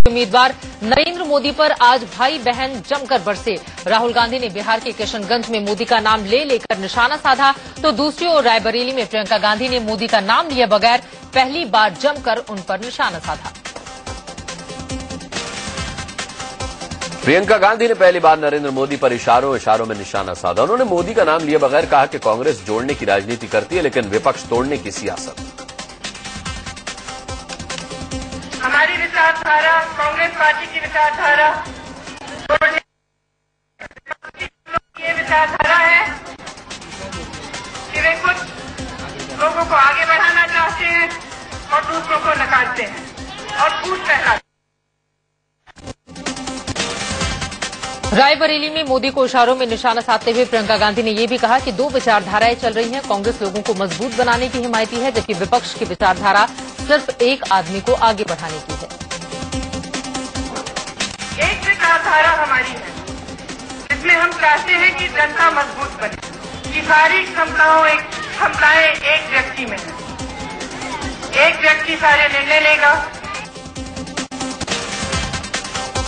उम्मीदवार नरेंद्र मोदी पर आज भाई बहन जमकर बरसे। राहुल गांधी ने बिहार के किशनगंज में मोदी का नाम लेकर निशाना साधा, तो दूसरी ओर रायबरेली में प्रियंका गांधी ने मोदी का नाम लिए बगैर पहली बार जमकर उन पर निशाना साधा। प्रियंका गांधी ने पहली बार नरेंद्र मोदी पर इशारों में निशाना साधा। उन्होंने मोदी का नाम लिए बगैर कहा कि कांग्रेस जोड़ने की राजनीति करती है, लेकिन विपक्ष तोड़ने की सियासत। हमारी विचारधारा, कांग्रेस पार्टी की विचारधारा, ये विचारधारा है कि वे कुछ लोगों को आगे बढ़ाना चाहते हैं और दूसरों को नकारते हैं और फूट फैलाते हैं। रायबरेली में मोदी को इशारों में निशाना साधते हुए प्रियंका गांधी ने यह भी कहा कि दो विचारधाराएं चल रही हैं। कांग्रेस लोगों को मजबूत बनाने की हिमायती है, जबकि विपक्ष की विचारधारा सिर्फ एक आदमी को आगे बढ़ाने की है। एक विचारधारा हमारी है जिसमें हम चाहते हैं कि जनता मजबूत बने, कि सारी क्षमताएं एक व्यक्ति में है। एक व्यक्ति सारे निर्णय लेगा।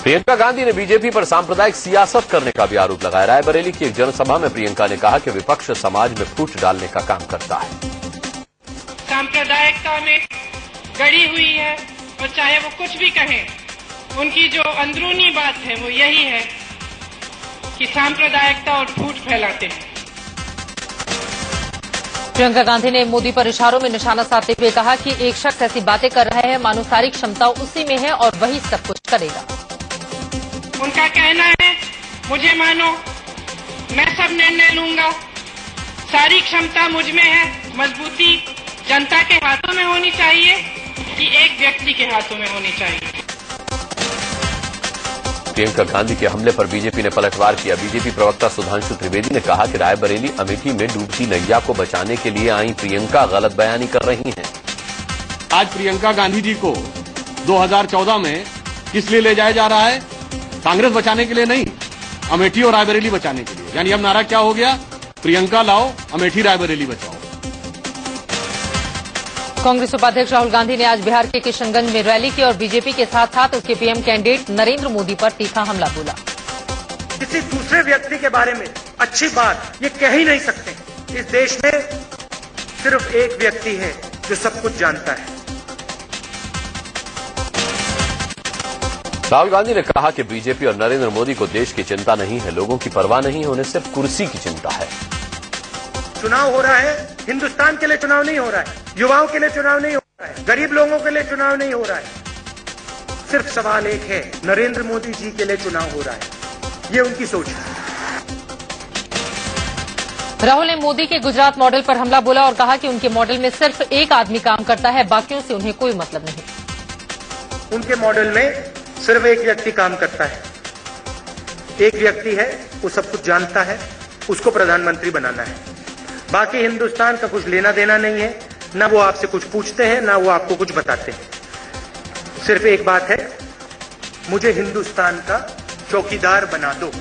प्रियंका गांधी ने बीजेपी पर सांप्रदायिक सियासत करने का भी आरोप लगाया। रायबरेली की एक जनसभा में प्रियंका ने कहा कि विपक्ष समाज में फूट डालने का काम करता है। सांप्रदायिकता में गड़ी हुई है और चाहे वो कुछ भी कहें, उनकी जो अंदरूनी बात है वो यही है कि सांप्रदायिकता और फूट फैलाते हैं। प्रियंका गांधी ने मोदी पर इशारों में निशाना साधते हुए कहा कि एक शख्स ऐसी बातें कर रहा है मानो सारी क्षमता उसी में है और वही सब कुछ करेगा। उनका कहना है, मुझे मानो, मैं सब निर्णय लूंगा, सारी क्षमता मुझ में है। मजबूती जनता के हाथों में होनी चाहिए कि एक व्यक्ति के हाथों में होनी चाहिए। प्रियंका गांधी के हमले पर बीजेपी ने पलटवार किया। बीजेपी प्रवक्ता सुधांशु त्रिवेदी ने कहा कि रायबरेली अमेठी में डूबती नैया को बचाने के लिए आई प्रियंका गलत बयानी कर रही हैं। आज प्रियंका गांधी जी को 2014 में किस लिए ले जाया जा रहा है? कांग्रेस बचाने के लिए नहीं, अमेठी और रायबरेली बचाने के लिए। यानी अब नारा क्या हो गया? प्रियंका लाओ, अमेठी रायबरेली बचाओ। कांग्रेस उपाध्यक्ष राहुल गांधी ने आज बिहार के किशनगंज में रैली की और बीजेपी के साथ साथ उसके पीएम कैंडिडेट नरेंद्र मोदी पर तीखा हमला बोला। किसी दूसरे व्यक्ति के बारे में अच्छी बात ये कह ही नहीं सकते। इस देश में सिर्फ एक व्यक्ति है जो सब कुछ जानता है। राहुल गांधी ने कहा कि बीजेपी और नरेंद्र मोदी को देश की चिंता नहीं है, लोगों की परवाह नहीं है, उन्हें सिर्फ कुर्सी की चिंता है। चुनाव हो रहा है, हिंदुस्तान के लिए चुनाव नहीं हो रहा है, युवाओं के लिए चुनाव नहीं हो रहा है, गरीब लोगों के लिए चुनाव नहीं हो रहा है। सिर्फ सवाल एक है, नरेंद्र मोदी जी के लिए चुनाव हो रहा है। ये उनकी सोच है। राहुल ने मोदी के गुजरात मॉडल पर हमला बोला और कहा कि उनके मॉडल में सिर्फ एक आदमी काम करता है, बाकियों से उन्हें कोई मतलब नहीं। उनके मॉडल में सिर्फ एक व्यक्ति काम करता है। एक व्यक्ति है, वो सब कुछ जानता है, उसको प्रधानमंत्री बनाना है। बाकी हिंदुस्तान का कुछ लेना देना नहीं है, ना वो आपसे कुछ पूछते हैं, ना वो आपको कुछ बताते हैं। सिर्फ एक बात है, मुझे हिंदुस्तान का चौकीदार बना दो।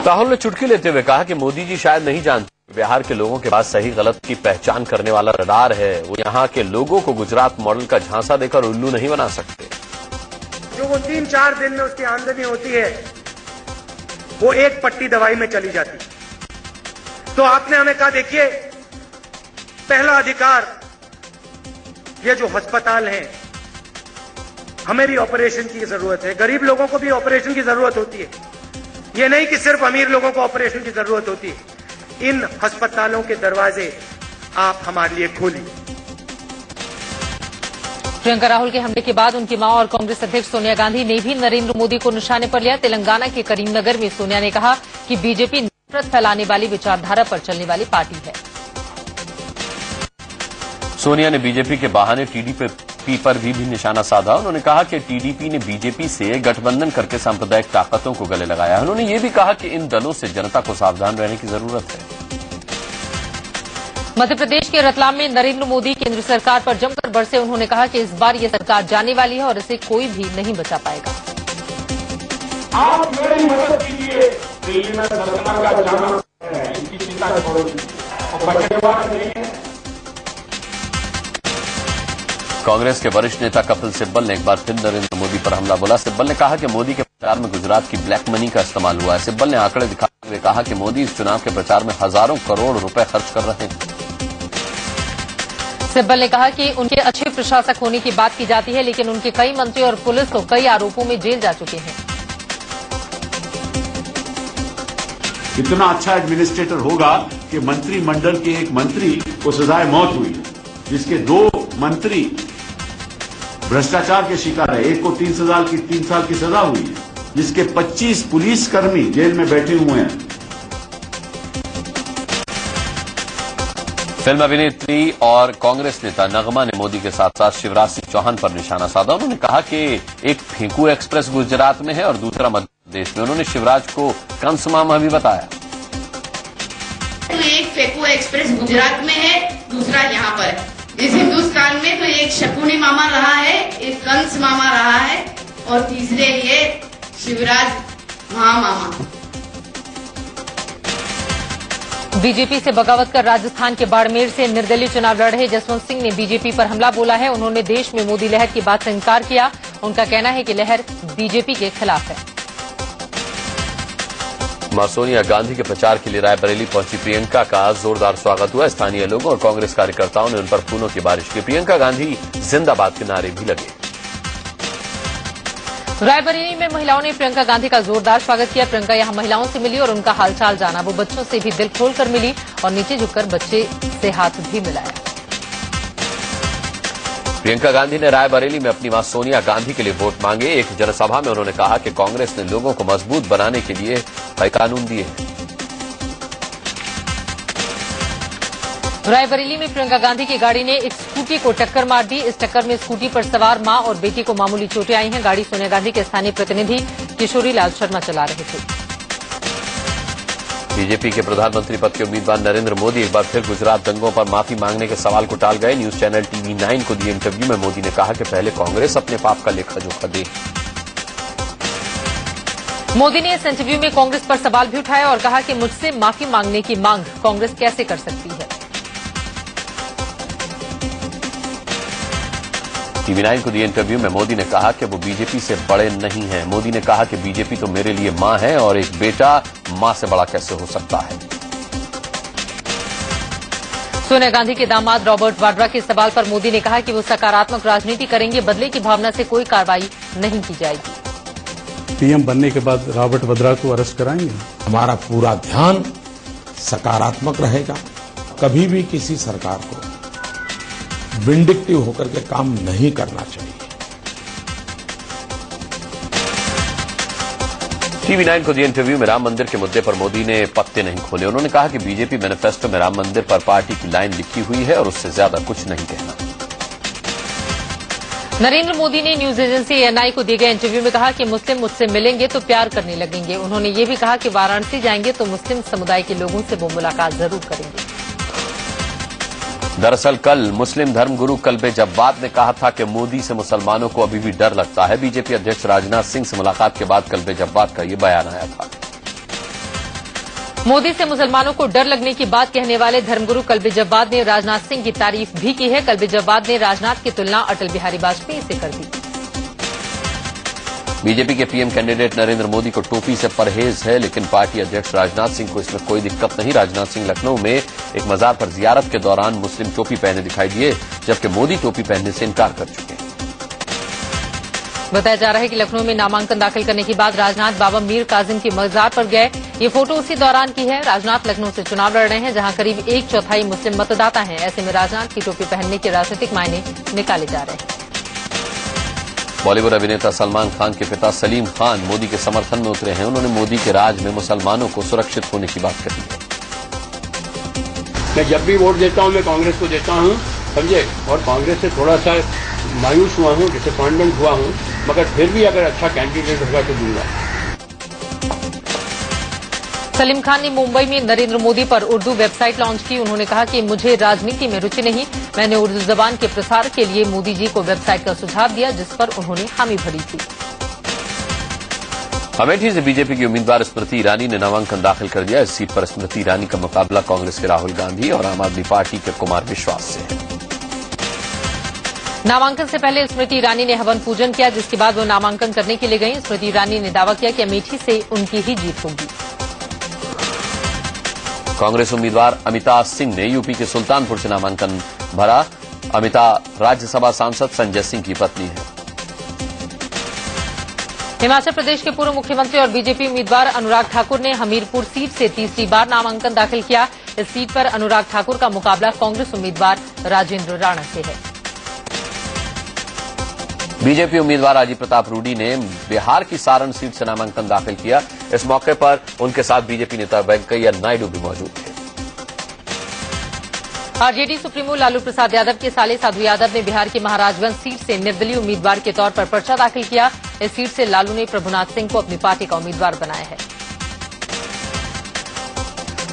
राहुल ने चुटकी लेते हुए कहा कि मोदी जी शायद नहीं जानते बिहार के लोगों के पास सही गलत की पहचान करने वाला रडार है। वो यहाँ के लोगों को गुजरात मॉडल का झांसा देकर उल्लू नहीं बना सकते। जो वो 3-4 दिन में उसकी आमदनी होती है, वो एक पट्टी दवाई में चली जाती। तो आपने हमें कहा, देखिए, पहला अधिकार, ये जो अस्पताल हैं, हमें भी ऑपरेशन की जरूरत है, गरीब लोगों को भी ऑपरेशन की जरूरत होती है। ये नहीं कि सिर्फ अमीर लोगों को ऑपरेशन की जरूरत होती है। इन अस्पतालों के दरवाजे आप हमारे लिए खोलिए। प्रियंका राहुल के हमले के बाद उनकी मां और कांग्रेस अध्यक्ष सोनिया गांधी ने भी नरेंद्र मोदी को निशाने पर लिया। तेलंगाना के करीमनगर में सोनिया ने कहा कि बीजेपी नफरत फैलाने वाली विचारधारा पर चलने वाली पार्टी है। सोनिया ने बीजेपी के बहाने टीडीपी पर भी निशाना साधा। उन्होंने कहा कि टीडीपी ने बीजेपी से गठबंधन करके सांप्रदायिक ताकतों को गले लगाया। उन्होंने ये भी कहा कि इन दलों से जनता को सावधान रहने की जरूरत है। मध्य प्रदेश के रतलाम में नरेंद्र मोदी केंद्र सरकार पर जमकर बरसे। उन्होंने कहा कि इस बार ये सरकार जाने वाली है और इसे कोई भी नहीं बचा पाएगा। आप मेरी मदद कीजिए, दिल्ली में सरकार का जाना है, इनकी चिंता छोड़िए और बचेगा नहीं है। कांग्रेस के वरिष्ठ नेता कपिल सिब्बल ने एक बार फिर नरेंद्र मोदी पर हमला बोला। सिब्बल ने कहा कि मोदी के प्रचार में गुजरात की ब्लैक मनी का इस्तेमाल हुआ है। सिब्बल ने आंकड़े दिखाते हुए कहा कि मोदी इस चुनाव के प्रचार में हजारों करोड़ रुपए खर्च कर रहे हैं। सिब्बल ने कहा कि उनके अच्छे प्रशासक होने की बात की जाती है, लेकिन उनके कई मंत्री और पुलिस तो कई आरोपों में जेल जा चुके हैं। इतना अच्छा एडमिनिस्ट्रेटर होगा कि मंत्रिमंडल के एक मंत्री को सजाए मौत हुई, जिसके 2 मंत्री भ्रष्टाचार के शिकार है। एक को 3 साल की सजा हुई है, जिसके 25 पुलिसकर्मी जेल में बैठे हुए हैं। फिल्म अभिनेत्री और कांग्रेस नेता नगमा ने मोदी के साथ साथ शिवराज सिंह चौहान पर निशाना साधा। उन्होंने कहा कि एक फेंकू एक्सप्रेस गुजरात में है और दूसरा मध्य प्रदेश में। उन्होंने शिवराज को कंस मामा भी बताया। तो एक फेंकू एक्सप्रेस गुजरात में है, दूसरा यहाँ पर। इस हिंदुस्तान में तो एक शकुनी मामा रहा है, एक कंस मामा रहा है और तीसरे ये शिवराज महामामा। बीजेपी से बगावत कर राजस्थान के बाड़मेर से निर्दलीय चुनाव लड़ रहे जसवंत सिंह ने बीजेपी पर हमला बोला है। उन्होंने देश में मोदी लहर की बात से इनकार किया। उनका कहना है कि लहर बीजेपी के खिलाफ है। मां सोनिया गांधी के प्रचार के लिए रायबरेली पहुंची प्रियंका का जोरदार स्वागत हुआ। स्थानीय लोगों और कांग्रेस कार्यकर्ताओं ने उन पर फूलों की बारिश की। प्रियंका गांधी जिंदाबाद के नारे भी लगे। रायबरेली में महिलाओं ने प्रियंका गांधी का जोरदार स्वागत किया। प्रियंका यहां महिलाओं से मिली और उनका हालचाल जाना। वो बच्चों से भी दिल खोलकर मिली और नीचे झुककर बच्चे से हाथ भी मिलाया। प्रियंका गांधी ने रायबरेली में अपनी मां सोनिया गांधी के लिए वोट मांगे। एक जनसभा में उन्होंने कहा कि कांग्रेस ने लोगों को मजबूत बनाने के लिए कई कानून दिए हैं। रायबरेली में प्रियंका गांधी की गाड़ी ने एक स्कूटी को टक्कर मार दी। इस टक्कर में स्कूटी पर सवार मां और बेटी को मामूली चोटें आई हैं। गाड़ी सोनिया गांधी के स्थानीय प्रतिनिधि किशोरी लाल शर्मा चला रहे थे। बीजेपी के प्रधानमंत्री पद के उम्मीदवार नरेंद्र मोदी एक बार फिर गुजरात दंगों पर माफी मांगने के सवाल को टाल गए। न्यूज चैनल टीवी 9 को दिए इंटरव्यू में मोदी ने कहा कि पहले कांग्रेस अपने पाप का लेखा जोखा दे। मोदी ने इस इंटरव्यू में कांग्रेस पर सवाल भी उठाया और कहा कि मुझसे माफी मांगने की मांग कांग्रेस कैसे कर सकती है। टीवी 9 को दिए इंटरव्यू में मोदी ने कहा कि वो बीजेपी से बड़े नहीं हैं। मोदी ने कहा कि बीजेपी तो मेरे लिए मां है और एक बेटा मां से बड़ा कैसे हो सकता है। सोनिया गांधी के दामाद रॉबर्ट वाड्रा के सवाल पर मोदी ने कहा कि वो सकारात्मक राजनीति करेंगे, बदले की भावना से कोई कार्रवाई नहीं की जाएगी। पीएम बनने के बाद रॉबर्ट वाड्रा को अरेस्ट कराएंगे। हमारा पूरा ध्यान सकारात्मक रहेगा। कभी भी किसी सरकार को विंडिक्टिव होकर के काम नहीं करना चाहिए। टीवी 9 को दिए इंटरव्यू में राम मंदिर के मुद्दे पर मोदी ने पत्ते नहीं खोले। उन्होंने कहा कि बीजेपी मैनिफेस्टो में राम मंदिर पर पार्टी की लाइन लिखी हुई है और उससे ज्यादा कुछ नहीं कहना। नरेंद्र मोदी ने न्यूज एजेंसी एएनआई को दिए गए इंटरव्यू में कहा कि मुस्लिम मुझसे मिलेंगे तो प्यार करने लगेंगे। उन्होंने ये भी कहा कि वाराणसी जाएंगे तो मुस्लिम समुदाय के लोगों से वो मुलाकात जरूर करेंगे। दरअसल कल मुस्लिम धर्मगुरु कल्बे जव्वाद ने कहा था कि मोदी से मुसलमानों को अभी भी डर लगता है। बीजेपी अध्यक्ष राजनाथ सिंह से मुलाकात के बाद कल्बे जव्वाद का ये बयान आया था। मोदी से मुसलमानों को डर लगने की बात कहने वाले धर्मगुरु कल्बे जव्वाद ने राजनाथ सिंह की तारीफ भी की है। कल्बे जव्वाद ने राजनाथ की तुलना अटल बिहारी वाजपेयी से कर दी। बीजेपी के पीएम कैंडिडेट नरेंद्र मोदी को टोपी से परहेज है, लेकिन पार्टी अध्यक्ष राजनाथ सिंह को इसमें कोई दिक्कत नहीं। राजनाथ सिंह लखनऊ में एक मजार पर जियारत के दौरान मुस्लिम टोपी पहने दिखाई दिए, जबकि मोदी टोपी पहनने से इनकार कर चुके हैं। बताया जा रहा है कि लखनऊ में नामांकन दाखिल करने के बाद राजनाथ बाबा मीर काजिम की मजार पर गए। ये फोटो उसी दौरान की है। राजनाथ लखनऊ से चुनाव लड़ रहे हैं, जहां करीब 1/4 मुस्लिम मतदाता हैं। ऐसे में राजनाथ की टोपी पहनने के राजनीतिक मायने निकाले जा रहे हैं। बॉलीवुड अभिनेता सलमान खान के पिता सलीम खान मोदी के समर्थन में उतरे हैं। उन्होंने मोदी के राज में मुसलमानों को सुरक्षित होने की बात कही है। मैं जब भी वोट देता हूं मैं कांग्रेस को देता हूं, समझे, और कांग्रेस से थोड़ा सा मायूस हुआ हूं, डिसअपॉइंटमेंट हुआ हूं, मगर फिर भी अगर अच्छा कैंडिडेट होगा तो दूंगा। सलीम खान ने मुंबई में नरेंद्र मोदी पर उर्दू वेबसाइट लॉन्च की। उन्होंने कहा कि मुझे राजनीति में रुचि नहीं, मैंने उर्दू जबान के प्रसार के लिए मोदी जी को वेबसाइट का सुझाव दिया, जिस पर उन्होंने हामी भरी थी। अमेठी से बीजेपी की उम्मीदवार स्मृति ईरानी ने नामांकन दाखिल कर दिया। इस सीट पर स्मृति ईरानी का मुकाबला कांग्रेस के राहुल गांधी और आम आदमी पार्टी के कुमार विश्वास से है। नामांकन से पहले स्मृति ईरानी ने हवन पूजन किया, जिसके बाद वो नामांकन करने के लिए गईं। स्मृति ईरानी ने दावा किया कि अमेठी से उनकी ही जीत होगी। कांग्रेस उम्मीदवार अमिता सिंह ने यूपी के सुल्तानपुर से नामांकन भरा। अमिता राज्यसभा सांसद संजय सिंह की पत्नी है। हिमाचल प्रदेश के पूर्व मुख्यमंत्री और बीजेपी उम्मीदवार अनुराग ठाकुर ने हमीरपुर सीट से तीसरी बार नामांकन दाखिल किया। इस सीट पर अनुराग ठाकुर का मुकाबला कांग्रेस उम्मीदवार राजेंद्र राणा से है। बीजेपी उम्मीदवार राजीव प्रताप रूडी ने बिहार की सारण सीट से नामांकन दाखिल किया। इस मौके पर उनके साथ बीजेपी नेता वेंकैया नायडू भी मौजूद थे। आरजेडी सुप्रीमो लालू प्रसाद यादव के साले साधु यादव ने बिहार की महाराजगंज सीट से निर्दलीय उम्मीदवार के तौर पर पर्चा दाखिल किया। इस सीट से लालू ने प्रभुनाथ सिंह को अपनी पार्टी का उम्मीदवार बनाया है।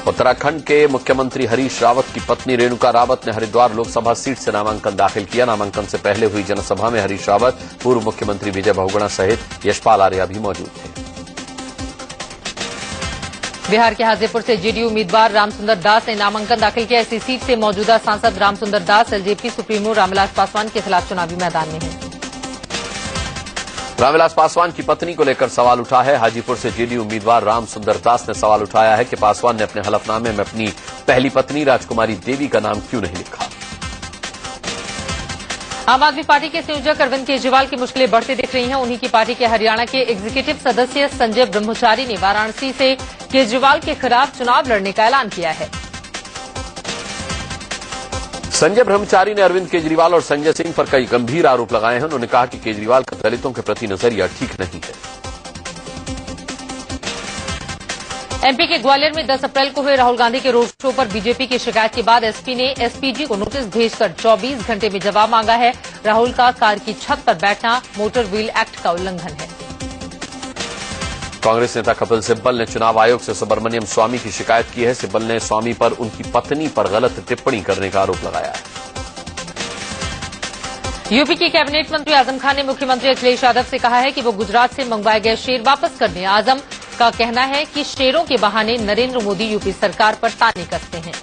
उत्तराखंड के मुख्यमंत्री हरीश रावत की पत्नी रेणुका रावत ने हरिद्वार लोकसभा सीट से नामांकन दाखिल किया। नामांकन से पहले हुई जनसभा में हरीश रावत, पूर्व मुख्यमंत्री विजय बहुगुणा सहित यशपाल आर्या भी मौजूद थे। बिहार के हाजीपुर से जेडीयू उम्मीदवार रामसुंदर दास ने नामांकन दाखिल किया। इसी सीट से मौजूदा सांसद रामसुंदर दास एलजेपी सुप्रीमो रामविलास पासवान के खिलाफ चुनावी मैदान में हैं। रामविलास पासवान की पत्नी को लेकर सवाल उठा है। हाजीपुर से जेडीयू उम्मीदवार रामसुंदर दास ने सवाल उठाया है कि पासवान ने अपने हलफनामे में अपनी पहली पत्नी राजकुमारी देवी का नाम क्यों नहीं लिखा। आम आदमी पार्टी के संयोजक अरविंद केजरीवाल की मुश्किलें बढ़ती दिख रही हैं। उन्हीं की पार्टी के हरियाणा के एग्जीक्यूटिव सदस्य संजय ब्रह्मचारी ने वाराणसी से केजरीवाल के खिलाफ चुनाव लड़ने का ऐलान किया है। संजय ब्रह्मचारी ने अरविंद केजरीवाल और संजय सिंह पर कई गंभीर आरोप लगाए हैं। उन्होंने कहा कि केजरीवाल का दलितों के प्रति नजरिया ठीक नहीं है। एमपी के ग्वालियर में 10 अप्रैल को हुए राहुल गांधी के रोड शो पर बीजेपी की शिकायत के बाद एसपी ने एसपीजी को नोटिस भेजकर 24 घंटे में जवाब मांगा है। राहुल का कार की छत पर बैठना मोटर व्हील एक्ट का उल्लंघन है। कांग्रेस नेता कपिल सिब्बल ने चुनाव आयोग से सुब्रमण्यम स्वामी की शिकायत की है। सिब्बल ने स्वामी पर उनकी पत्नी पर गलत टिप्पणी करने का आरोप लगाया है। यूपी के कैबिनेट मंत्री आजम खान ने मुख्यमंत्री अखिलेश यादव से कहा है कि वो गुजरात से मंगवाए गए शेर वापस कर दें। आजम का कहना है कि शेरों के बहाने नरेंद्र मोदी यूपी सरकार पर ताने कसते हैं।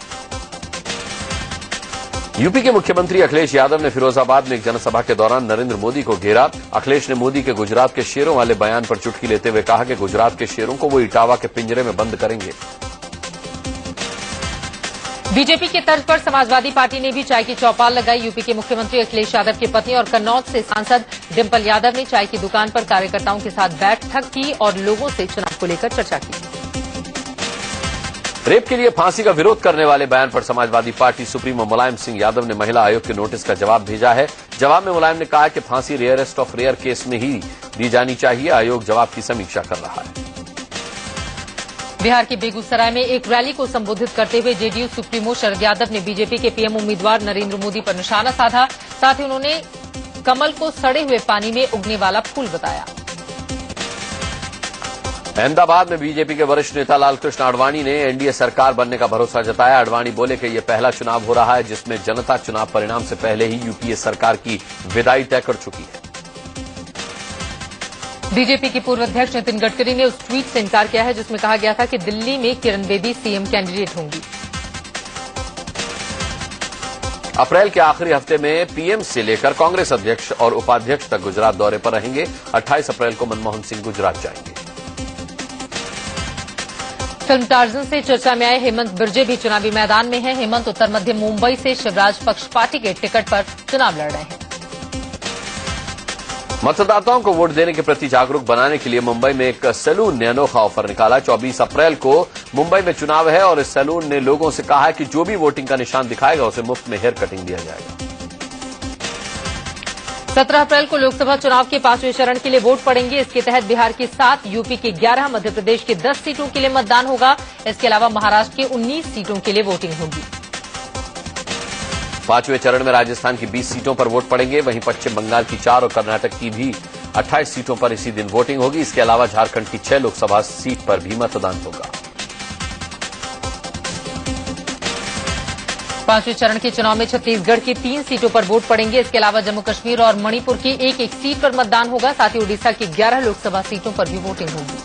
यूपी के मुख्यमंत्री अखिलेश यादव ने फिरोजाबाद में एक जनसभा के दौरान नरेंद्र मोदी को घेरा। अखिलेश ने मोदी के गुजरात के शेरों वाले बयान पर चुटकी लेते हुए कहा कि गुजरात के शेरों को वो इटावा के पिंजरे में बंद करेंगे। बीजेपी के तर्ज पर समाजवादी पार्टी ने भी चाय की चौपाल लगाई। यूपी के मुख्यमंत्री अखिलेश यादव की पत्नी और कन्नौज से सांसद डिंपल यादव ने चाय की दुकान पर कार्यकर्ताओं के साथ बैठक की और लोगों से चुनाव को लेकर चर्चा की। रेप के लिए फांसी का विरोध करने वाले बयान पर समाजवादी पार्टी सुप्रीमो मुलायम सिंह यादव ने महिला आयोग के नोटिस का जवाब भेजा है। जवाब में मुलायम ने कहा कि फांसी रेयरेस्ट ऑफ रेयर केस में ही दी जानी चाहिए। आयोग जवाब की समीक्षा कर रहा है। बिहार के बेगूसराय में एक रैली को संबोधित करते हुए जेडीयू सुप्रीमो शरद यादव ने बीजेपी के पीएम उम्मीदवार नरेंद्र मोदी पर निशाना साधा। साथ ही उन्होंने कमल को सड़े हुए पानी में उगने वाला फूल बताया। अहमदाबाद में बीजेपी के वरिष्ठ नेता लालकृष्ण आडवाणी ने एनडीए सरकार बनने का भरोसा जताया। आडवाणी बोले कि यह पहला चुनाव हो रहा है जिसमें जनता चुनाव परिणाम से पहले ही यूपीए सरकार की विदाई तय कर चुकी है। बीजेपी के पूर्व अध्यक्ष नितिन गडकरी ने उस ट्वीट से इनकार किया है जिसमें कहा गया था कि दिल्ली में किरण बेदी सीएम कैंडिडेट होंगी। अप्रैल के आखिरी हफ्ते में पीएम से लेकर कांग्रेस अध्यक्ष और उपाध्यक्ष तक गुजरात दौरे पर रहेंगे। 28 अप्रैल को मनमोहन सिंह गुजरात जाएंगे। फिल्म टार्जन से चर्चा में आए हेमंत बिर्जे भी चुनावी मैदान में हैं। हेमंत उत्तर मध्य मुंबई से शिवराज पक्ष पार्टी के टिकट पर चुनाव लड़ रहे हैं। मतदाताओं को वोट देने के प्रति जागरूक बनाने के लिए मुंबई में एक सैलून ने अनोखा ऑफर निकाला। 24 अप्रैल को मुंबई में चुनाव है और इस सैलून ने लोगों से कहा है कि जो भी वोटिंग का निशान दिखाएगा उसे मुफ्त में हेयर कटिंग दिया जाएगा। 17 अप्रैल को लोकसभा चुनाव के 5वें चरण के लिए वोट पड़ेंगे। इसके तहत बिहार की 7, यूपी की 11, मध्य प्रदेश की 10 सीटों के लिए मतदान होगा। इसके अलावा महाराष्ट्र की 19 सीटों के लिए वोटिंग होगी। 5वें चरण में राजस्थान की 20 सीटों पर वोट पड़ेंगे। वहीं पश्चिम बंगाल की 4 और कर्नाटक की भी 28 सीटों पर इसी दिन वोटिंग होगी। इसके अलावा झारखंड की 6 लोकसभा सीट पर भी मतदान होगा। 5वें चरण के चुनाव में छत्तीसगढ़ की 3 सीटों पर वोट पड़ेंगे। इसके अलावा जम्मू कश्मीर और मणिपुर की 1-1 सीट पर मतदान होगा। साथ ही ओडिशा की 11 लोकसभा सीटों पर भी वोटिंग होगी।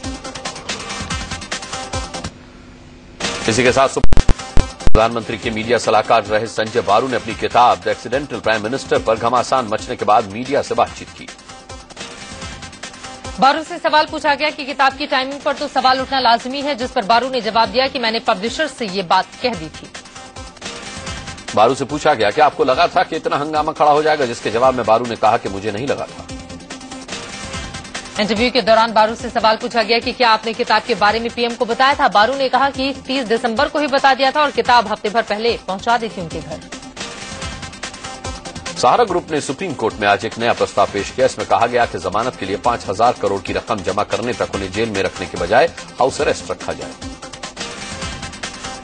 इसी के साथ प्रधानमंत्री के मीडिया सलाहकार रहे संजय बारू ने अपनी किताब द एक्सीडेंटल प्राइम मिनिस्टर पर घमासान मचने के बाद मीडिया से बातचीत की। बारू से सवाल पूछा गया कि किताब की टाइमिंग पर तो सवाल उठना लाजमी है, जिस पर बारू ने जवाब दिया कि मैंने पब्लिशर से ये बात कह दी थी। बारू से पूछा गया कि आपको लगा था कि इतना हंगामा खड़ा हो जाएगा, जिसके जवाब में बारू ने कहा कि मुझे नहीं लगा था। इंटरव्यू के दौरान बारू से सवाल पूछा गया कि क्या आपने किताब के बारे में पीएम को बताया था। बारू ने कहा कि 30 दिसंबर को ही बता दिया था और किताब हफ्ते भर पहले पहुंचा दी थी उनके घर। सहारा ग्रुप ने सुप्रीम कोर्ट में आज एक नया प्रस्ताव पेश किया। इसमें कहा गया कि जमानत के लिए 5,000 करोड़ की रकम जमा करने तक उन्हें जेल में रखने के बजाय हाउस अरेस्ट रखा जाए।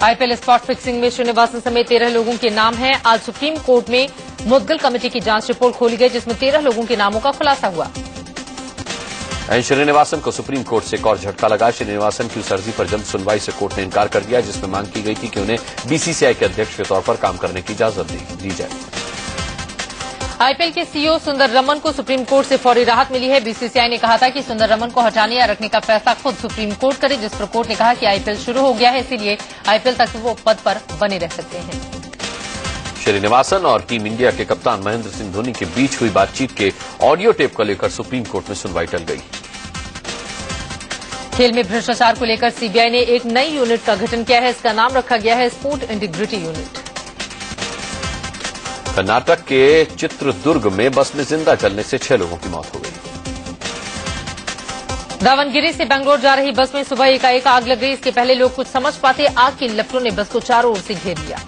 आईपीएल स्पॉट फिक्सिंग में श्रीनिवासन समेत 13 लोगों के नाम हैं। आज सुप्रीम कोर्ट में मुद्गल कमेटी की जांच रिपोर्ट खोली गई, जिसमें 13 लोगों के नामों का खुलासा हुआ। श्रीनिवासन को सुप्रीम कोर्ट से एक और झटका लगा। श्रीनिवासन की उस अर्जी पर जल्द सुनवाई से कोर्ट ने इनकार कर दिया, जिसमें मांग की गई थी कि उन्हें बीसीसीआई के अध्यक्ष के तौर पर काम करने की इजाजत दी जाए। आईपीएल के सीईओ सुंदर रमन को सुप्रीम कोर्ट से फौरी राहत मिली है। बीसीसीआई ने कहा था कि सुंदर रमन को हटाने या रखने का फैसला खुद सुप्रीम कोर्ट करे, जिस पर कोर्ट ने कहा कि आईपीएल शुरू हो गया है, इसलिए आईपीएल तक वो पद पर बने रह सकते हैं। श्रीनिवासन और टीम इंडिया के कप्तान महेंद्र सिंह धोनी के बीच हुई बातचीत के ऑडियो टेप को लेकर सुप्रीम कोर्ट में सुनवाई टल गई। खेल में भ्रष्टाचार को लेकर सीबीआई ने एक नई यूनिट का गठन किया है। इसका नाम रखा गया है स्पोर्ट इंटीग्रिटी यूनिट। कर्नाटक के चित्रदुर्ग में बस में जिंदा जलने से 6 लोगों की मौत हो गई। दावनगिरी से बेंगलोर जा रही बस में सुबह एकाएक आग लग गई। इसके पहले लोग कुछ समझ पाते, आग की लपटों ने बस को चारों ओर से घेर लिया।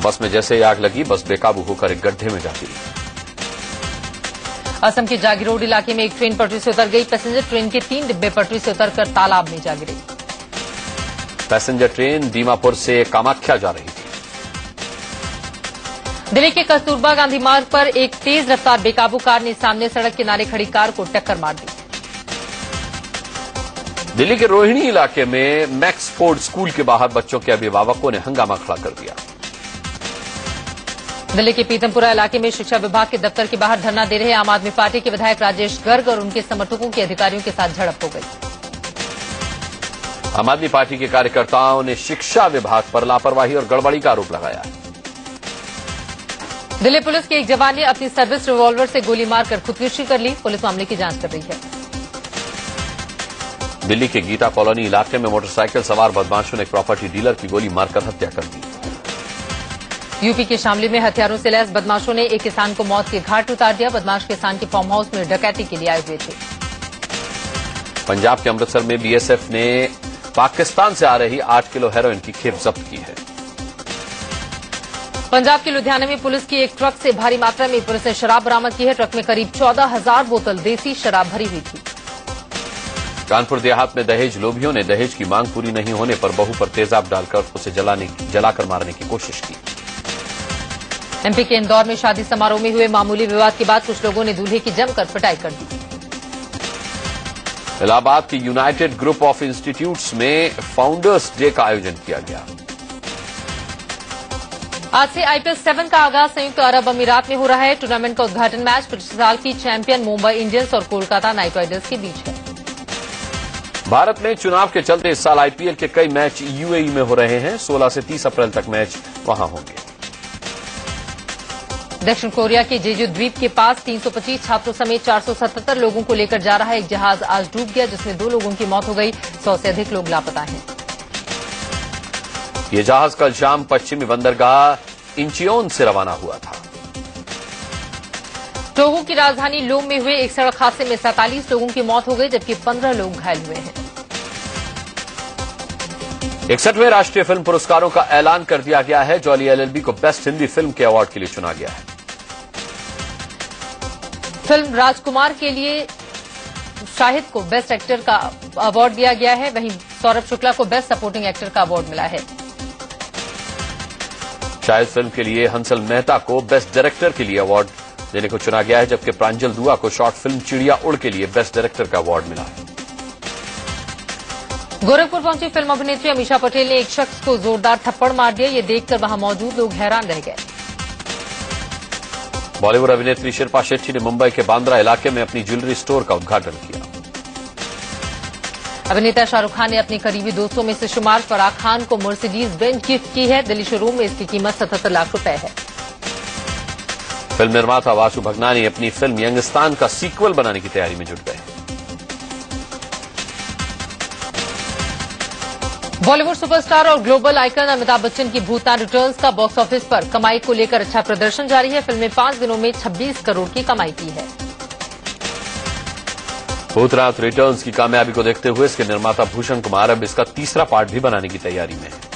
बस में जैसे ही आग लगी, बस बेकाबू होकर एक गड्ढे में जा गिरी। असम के जागीरोड इलाके में एक ट्रेन पटरी से उतर गई। पैसेंजर ट्रेन के 3 डिब्बे पटरी से उतरकर तालाब में जा गिरे। पैसेंजर ट्रेन दीमापुर से कामाख्या जा रही थी। दिल्ली के कस्तूरबा गांधी मार्ग पर एक तेज रफ्तार बेकाबू कार ने सामने सड़क किनारे खड़ी कार को टक्कर मार दी। दिल्ली के रोहिणी इलाके में मैक्सफोर्ड स्कूल के बाहर बच्चों के अभिभावकों ने हंगामा खड़ा कर दिया। दिल्ली के पीतमपुरा इलाके में शिक्षा विभाग के दफ्तर के बाहर धरना दे रहे आम आदमी पार्टी के विधायक राजेश गर्ग और उनके समर्थकों की अधिकारियों के साथ झड़प हो गई। आम आदमी पार्टी के कार्यकर्ताओं ने शिक्षा विभाग पर लापरवाही और गड़बड़ी का आरोप लगाया। दिल्ली पुलिस के एक जवान ने अपनी सर्विस रिवॉल्वर से गोली मारकर खुदकुशी कर ली। पुलिस मामले की जांच कर रही है। दिल्ली के गीता कॉलोनी इलाके में मोटरसाइकिल सवार बदमाशों ने एक प्रॉपर्टी डीलर की गोली मारकर हत्या कर दी। यूपी के शामली में हथियारों से लैस बदमाशों ने एक किसान को मौत के घाट उतार दिया। बदमाश किसान के फार्म हाउस में डकैती के लिए आए हुए थे। पंजाब के अमृतसर में बीएसएफ ने पाकिस्तान से आ रही 8 किलो हेरोइन की खेप जब्त की है। पंजाब के लुधियाना में पुलिस की एक ट्रक से भारी मात्रा में पुलिस ने शराब बरामद की है। ट्रक में करीब 14,000 बोतल देसी शराब भरी हुई थी। कानपुर देहात में दहेज लोभियों ने दहेज की मांग पूरी नहीं होने पर बहू पर तेजाब डालकर उसे जलाकर मारने की कोशिश की। एमपी के इंदौर में शादी समारोह में हुए मामूली विवाद के बाद कुछ लोगों ने दूल्हे की जमकर पिटाई कर दी। इलाहाबाद के यूनाइटेड ग्रुप ऑफ इंस्टीट्यूट्स में फाउंडर्स डे का आयोजन किया गया। आज से आईपीएल 7 का आगाज संयुक्त अरब अमीरात में हो रहा है। टूर्नामेंट का उद्घाटन मैच पिछले साल की चैंपियन मुंबई इंडियंस और कोलकाता नाइट राइडर्स के बीच है। भारत में चुनाव के चलते इस साल आईपीएल के कई मैच यूएई में हो रहे हैं। 16 से 30 अप्रैल तक मैच वहां होंगे। दक्षिण कोरिया के जेजू द्वीप के पास 325 छात्रों समेत 477 लोगों को लेकर जा रहा एक जहाज आज डूब गया, जिसमें 2 लोगों की मौत हो गई। 100 से अधिक लोग लापता हैं। ये जहाज कल शाम पश्चिमी बंदरगाह इंचियोन से रवाना हुआ था। टोगो की राजधानी लोम में हुए एक सड़क हादसे में 47 लोगों की मौत हो गई, जबकि 15 लोग घायल हुए हैं। 61वें राष्ट्रीय फिल्म पुरस्कारों का ऐलान कर दिया गया है। जॉली एलएलबी को बेस्ट हिंदी फिल्म के अवार्ड के लिए चुना गया है। फिल्म राजकुमार के लिए शाहिद को बेस्ट एक्टर का अवार्ड दिया गया है। वहीं सौरभ शुक्ला को बेस्ट सपोर्टिंग एक्टर का अवार्ड मिला है। शाहिद फिल्म के लिए हंसल मेहता को बेस्ट डायरेक्टर के लिए अवार्ड देने को चुना गया है, जबकि प्रांजल दुआ को शॉर्ट फिल्म चिड़िया उड़ के लिए बेस्ट डायरेक्टर का अवार्ड मिला है। गोरखपुर पहुंची फिल्म अभिनेत्री अमीषा पटेल ने एक शख्स को जोरदार थप्पड़ मार दिया। ये देखकर वहां मौजूद लोग हैरान रह गए। बॉलीवुड अभिनेत्री शिल्पा शेट्टी ने मुंबई के बांद्रा इलाके में अपनी ज्वेलरी स्टोर का उद्घाटन किया। अभिनेता शाहरुख खान ने अपने करीबी दोस्तों में से शुमार फराह खान को मर्सिडीज बेंज गिफ्ट की है। दिल्ली शोरूम में इसकी कीमत 77 लाख रुपए है। फिल्म निर्माता वासु भगनानी अपनी फिल्म यंगस्तान का सीक्वल बनाने की तैयारी में जुट गए। बॉलीवुड सुपरस्टार और ग्लोबल आइकन अमिताभ बच्चन की भूतान रिटर्न्स का बॉक्स ऑफिस पर कमाई को लेकर अच्छा प्रदर्शन जारी है। फिल्म ने 5 दिनों में 26 करोड़ की कमाई की है। भूतनाथ रिटर्न्स की कामयाबी को देखते हुए इसके निर्माता भूषण कुमार अब इसका तीसरा पार्ट भी बनाने की तैयारी में है।